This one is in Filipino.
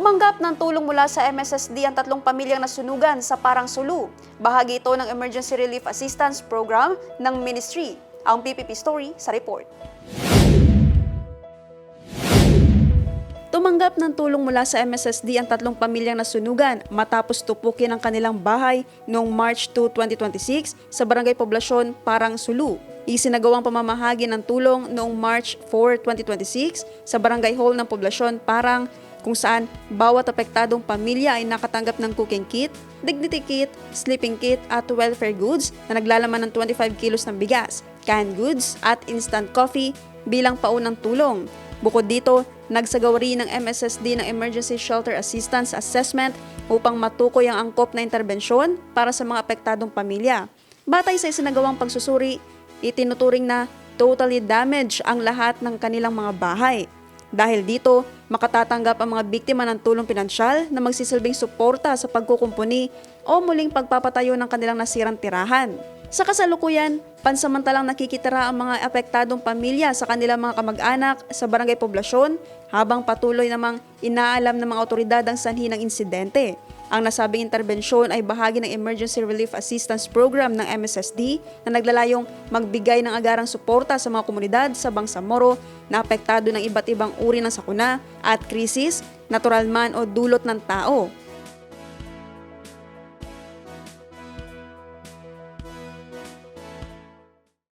Tumanggap ng tulong mula sa MSSD ang 3 pamilyang nasunugan sa Parang Sulu. Bahagi ito ng Emergency Relief Assistance Program ng Ministry. Ang PPP Story sa report. Tumanggap ng tulong mula sa MSSD ang 3 pamilyang nasunugan matapos tupukin ang kanilang bahay noong March 2, 2026 sa Barangay Poblasyon, Parang Sulu. Isinagawang pamamahagi ng tulong noong March 4, 2026 sa Barangay Hall ng Poblasyon, Parang, kung saan bawat apektadong pamilya ay nakatanggap ng cooking kit, dignity kit, sleeping kit at welfare goods na naglalaman ng 25 kilos ng bigas, canned goods at instant coffee bilang paunang tulong. Bukod dito, nagsagawa rin ng MSSD ng Emergency Shelter Assistance Assessment upang matukoy ang angkop na interbensyon para sa mga apektadong pamilya. Batay sa isinagawang pagsusuri, itinuturing na totally damaged ang lahat ng kanilang mga bahay. Dahil dito, makatatanggap ang mga biktima ng tulong pinansyal na magsisilbing suporta sa pagkukumpuni o muling pagpapatayo ng kanilang nasirang tirahan. Sa kasalukuyan, pansamantalang nakikitira ang mga apektadong pamilya sa kanilang mga kamag-anak sa Barangay Poblasyon habang patuloy namang inaalam ng mga otoridad ang sanhi ng insidente. Ang nasabing interbensyon ay bahagi ng Emergency Relief Assistance Program ng MSSD na naglalayong magbigay ng agarang suporta sa mga komunidad sa Bangsamoro na apektado ng iba't ibang uri ng sakuna at krisis, natural man o dulot ng tao.